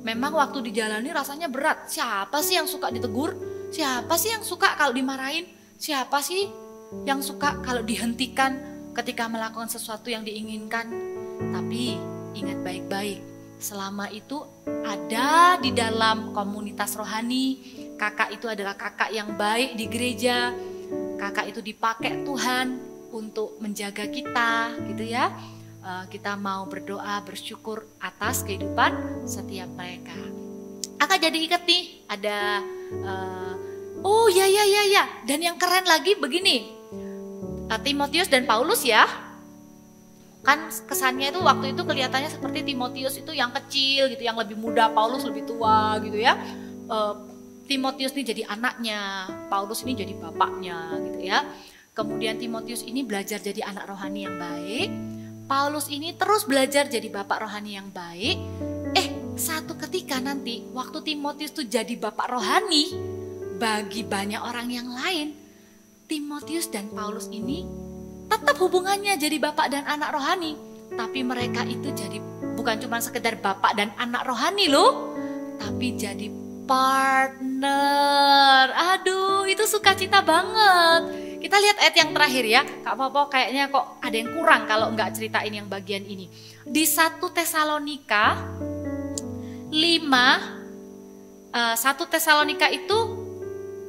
Memang waktu dijalani rasanya berat. Siapa sih yang suka ditegur? Siapa sih yang suka kalau dimarahin? Siapa sih yang suka kalau dihentikan ketika melakukan sesuatu yang diinginkan? Tapi ingat baik-baik, selama itu ada di dalam komunitas rohani, kakak itu adalah kakak yang baik di gereja. Kakak itu dipakai Tuhan untuk menjaga kita, gitu ya. Kita mau berdoa, bersyukur atas kehidupan setiap mereka. Kakak jadi ingat nih, ada oh ya. Dan yang keren lagi begini, Timotius dan Paulus ya. Kan kesannya itu waktu itu kelihatannya seperti Timotius itu yang kecil gitu, yang lebih muda, Paulus lebih tua gitu ya. Timotius ini jadi anaknya, Paulus ini jadi bapaknya gitu ya. Kemudian Timotius ini belajar jadi anak rohani yang baik. Paulus ini terus belajar jadi bapak rohani yang baik. Satu ketika nanti waktu Timotius tuh jadi bapak rohani bagi banyak orang yang lain, Timotius dan Paulus ini tetap hubungannya jadi bapak dan anak rohani. Tapi mereka itu jadi bukan cuma sekedar bapak dan anak rohani loh, tapi jadi partner. Aduh, itu sukacita banget. Kita lihat ayat yang terakhir ya, Kak Popo kayaknya kok ada yang kurang kalau nggak ceritain yang bagian ini. Di 1 Tesalonika 5, 1 Tesalonika itu,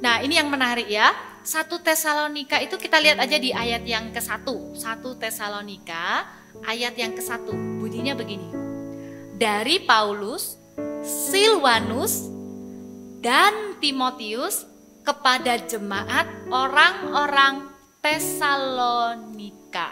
nah ini yang menarik ya. 1 Tesalonika itu kita lihat aja di ayat yang ke-1. 1 Tesalonika ayat yang ke-1, bunyinya begini. Dari Paulus, Silwanus, dan Timotius kepada jemaat orang-orang Tesalonika.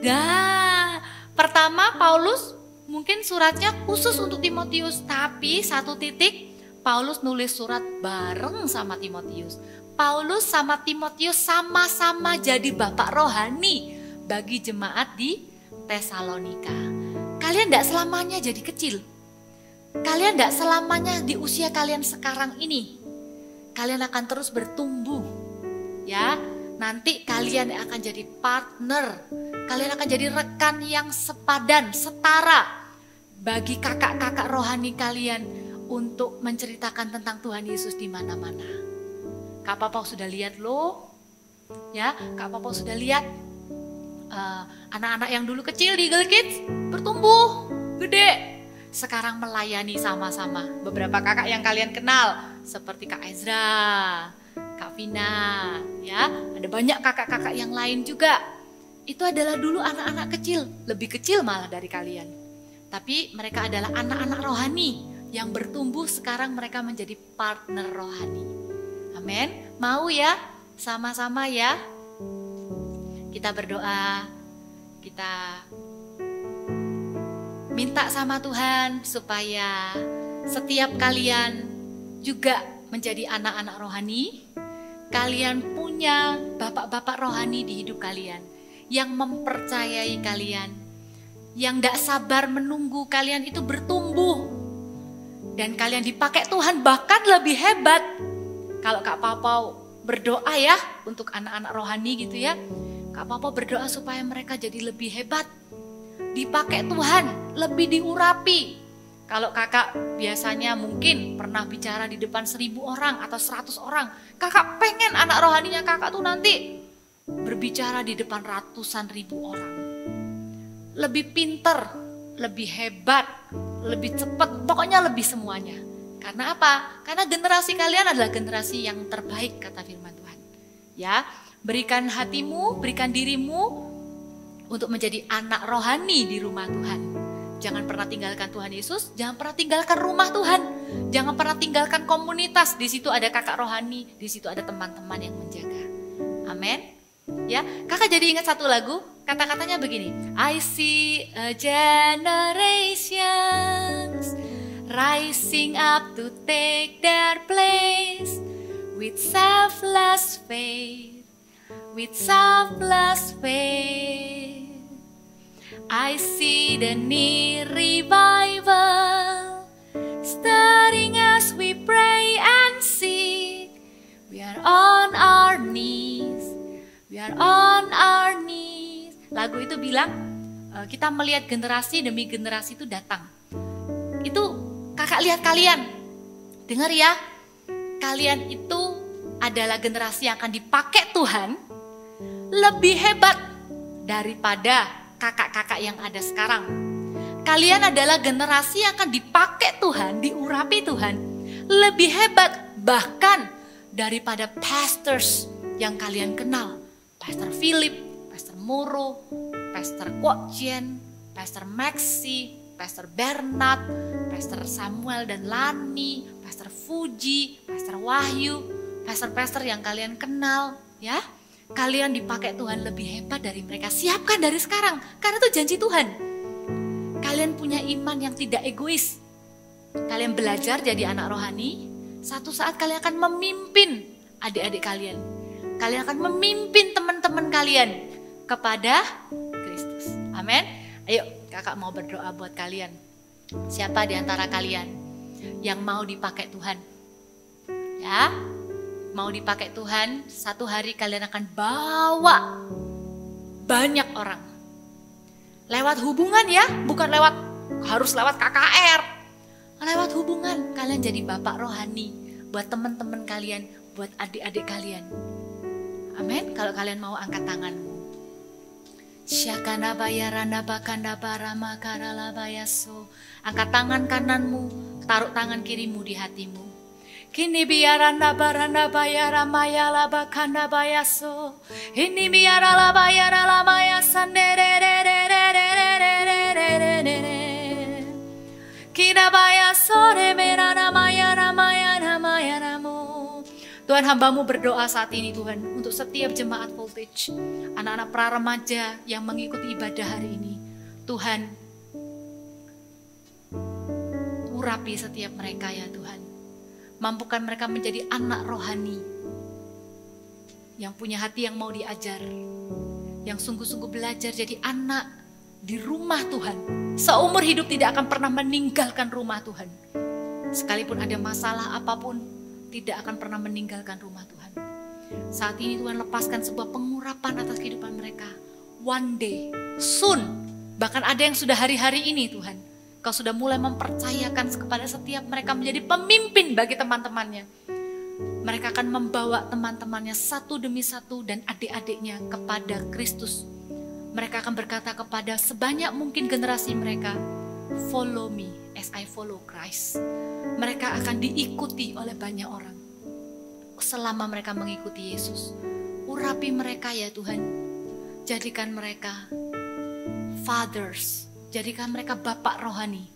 Nah, pertama Paulus mungkin suratnya khusus untuk Timotius, tapi satu titik Paulus nulis surat bareng sama Timotius. Paulus sama Timotius sama-sama jadi bapak rohani bagi jemaat di Tesalonika. Kalian tidak selamanya jadi kecil. Kalian tidak selamanya di usia kalian sekarang ini. Kalian akan terus bertumbuh, ya. Nanti kalian akan jadi partner, kalian akan jadi rekan yang sepadan, setara bagi kakak-kakak rohani kalian untuk menceritakan tentang Tuhan Yesus di mana-mana. Kak Papa sudah lihat loh, ya. Kak Papa sudah lihat anak-anak yang dulu kecil di Eagle Kids bertumbuh, gede. Sekarang melayani sama-sama. Beberapa kakak yang kalian kenal seperti Kak Ezra, Kak Vina, ya. Ada banyak kakak-kakak yang lain juga. Itu adalah dulu anak-anak kecil, lebih kecil malah dari kalian. Tapi mereka adalah anak-anak rohani yang bertumbuh, sekarang mereka menjadi partner rohani. Amin. Mau ya? Sama-sama ya. Kita berdoa, kita minta sama Tuhan supaya setiap kalian juga menjadi anak-anak rohani. Kalian punya bapak-bapak rohani di hidup kalian yang mempercayai kalian, yang tidak sabar menunggu kalian itu bertumbuh. Dan kalian dipakai Tuhan bahkan lebih hebat. Kalau Kak Papa berdoa ya untuk anak-anak rohani gitu ya, Kak Papa berdoa supaya mereka jadi lebih hebat. Dipakai Tuhan, lebih diurapi. Kalau kakak biasanya mungkin pernah bicara di depan 1000 orang atau 100 orang. Kakak pengen anak rohaninya kakak tuh nanti berbicara di depan ratusan ribu orang. Lebih pinter, lebih hebat, lebih cepat, pokoknya lebih semuanya. Karena apa? Karena generasi kalian adalah generasi yang terbaik, kata firman Tuhan. Ya, berikan hatimu, berikan dirimu untuk menjadi anak rohani di rumah Tuhan. Jangan pernah tinggalkan Tuhan Yesus, jangan pernah tinggalkan rumah Tuhan. Jangan pernah tinggalkan komunitas, di situ ada kakak rohani, di situ ada teman-teman yang menjaga. Amin. Ya, kakak jadi ingat satu lagu, kata-katanya begini. I see a generations rising up to take their place with selfless faith, with selfless faith. I see the near revival stirring as we pray and seek. We are on our knees, we are on our knees. Lagu itu bilang kita melihat generasi demi generasi itu datang. Itu kakak lihat kalian, dengar ya, kalian itu adalah generasi yang akan dipakai Tuhan lebih hebat daripada kakak-kakak yang ada sekarang. Kalian adalah generasi yang akan dipakai Tuhan, diurapi Tuhan lebih hebat bahkan daripada pastors yang kalian kenal. Pastor Philip, Pastor Muro, Pastor Kwok Jen, Pastor Maxi, Pastor Bernard, Pastor Samuel dan Lani, Pastor Fuji, Pastor Wahyu, pastor-pastor yang kalian kenal, ya. Kalian dipakai Tuhan lebih hebat dari mereka. Siapkan dari sekarang, karena itu janji Tuhan. Kalian punya iman yang tidak egois. Kalian belajar jadi anak rohani, satu saat kalian akan memimpin adik-adik kalian. Kalian akan memimpin teman-teman kalian kepada Kristus. Amin. Ayo, kakak mau berdoa buat kalian. Siapa di antara kalian yang mau dipakai Tuhan? Ya, mau dipakai Tuhan, satu hari kalian akan bawa banyak orang. Lewat hubungan ya, bukan harus lewat KKR. Lewat hubungan, kalian jadi bapak rohani buat teman-teman kalian, buat adik-adik kalian. Amin. Kalau kalian mau angkat tanganmu. Syakana bayarana bakanda barama karala bayaso. Angkat tangan kananmu, taruh tangan kirimu di hatimu. Kini biarana barana bayara maya la bakanda bayaso. Ini biara la bayara la maya sandere. Kina bayaso re merana maya ramaya ramaya ramu. Tuhan, hambamu berdoa saat ini Tuhan untuk setiap jemaat Voltage, anak-anak pra-remaja yang mengikuti ibadah hari ini. Tuhan, urapi setiap mereka ya Tuhan. Mampukan mereka menjadi anak rohani yang punya hati yang mau diajar, yang sungguh-sungguh belajar jadi anak di rumah Tuhan. Seumur hidup tidak akan pernah meninggalkan rumah Tuhan. Sekalipun ada masalah apapun, tidak akan pernah meninggalkan rumah Tuhan. Saat ini Tuhan lepaskan sebuah pengurapan atas kehidupan mereka. One day, soon, bahkan ada yang sudah hari-hari ini Tuhan. Kau sudah mulai mempercayakan kepada setiap mereka menjadi pemimpin bagi teman-temannya. Mereka akan membawa teman-temannya satu demi satu dan adik-adiknya kepada Kristus. Mereka akan berkata kepada sebanyak mungkin generasi mereka, follow me as I follow Christ. Mereka akan diikuti oleh banyak orang selama mereka mengikuti Yesus. Urapi mereka ya Tuhan. Jadikan mereka fathers, jadikan mereka bapak rohani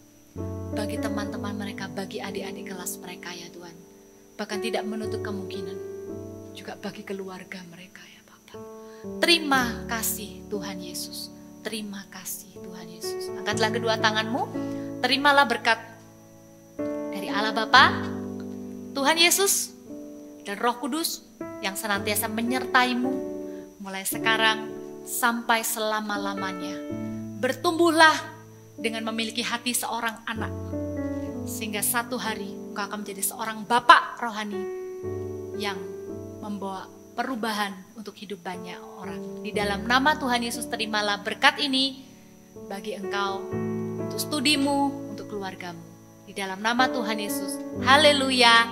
bagi teman-teman mereka, bagi adik-adik kelas mereka ya Tuhan. Bahkan tidak menutup kemungkinan juga bagi keluarga mereka ya Bapak. Terima kasih Tuhan Yesus. Terima kasih Tuhan Yesus. Angkatlah kedua tanganmu, terimalah berkat dari Allah Bapa, Tuhan Yesus, dan Roh Kudus yang senantiasa menyertaimu mulai sekarang sampai selama-lamanya. Bertumbuhlah dengan memiliki hati seorang anak, sehingga satu hari engkau akan menjadi seorang bapak rohani yang membawa perubahan untuk hidup banyak orang. Di dalam nama Tuhan Yesus, terimalah berkat ini bagi engkau, untuk studimu, untuk keluargamu. Di dalam nama Tuhan Yesus, haleluya,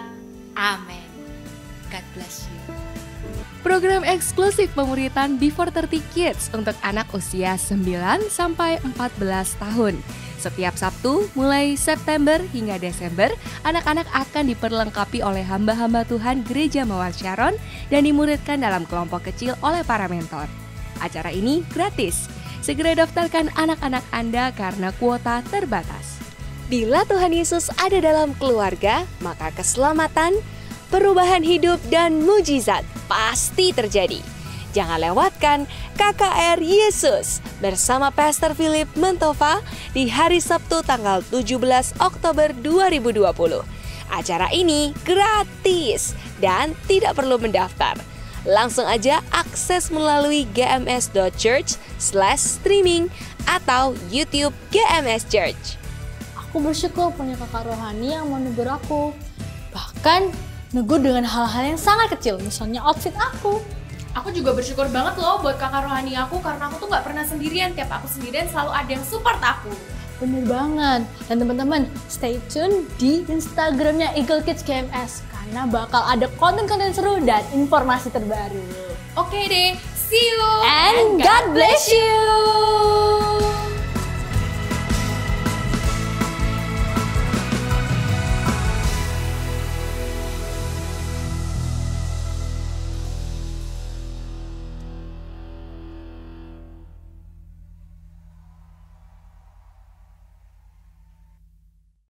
amin. God bless you. Program eksklusif pemuritan Before 30 Kids untuk anak usia 9 sampai 14 tahun. Setiap Sabtu, mulai September hingga Desember, anak-anak akan diperlengkapi oleh hamba-hamba Tuhan Gereja Mawar Sharon dan dimuridkan dalam kelompok kecil oleh para mentor. Acara ini gratis. Segera daftarkan anak-anak Anda karena kuota terbatas. Bila Tuhan Yesus ada dalam keluarga, maka keselamatan, perubahan hidup, dan mujizat pasti terjadi. Jangan lewatkan KKR Yesus bersama Pastor Philip Mentova di hari Sabtu tanggal 17 Oktober 2020. Acara ini gratis dan tidak perlu mendaftar. Langsung aja akses melalui gms.church/streaming atau YouTube GMS Church. Aku bersyukur punya kakak rohani yang mau negur aku. Bahkan negur dengan hal-hal yang sangat kecil, misalnya outfit aku. Aku juga bersyukur banget loh buat kakak rohani aku karena aku tuh nggak pernah sendirian. Tiap aku sendirian selalu ada yang support aku. Bener banget. Dan teman-teman, stay tune di Instagramnya Eagle Kids GMS karena bakal ada konten-konten seru dan informasi terbaru. Oke deh, see you And God bless you.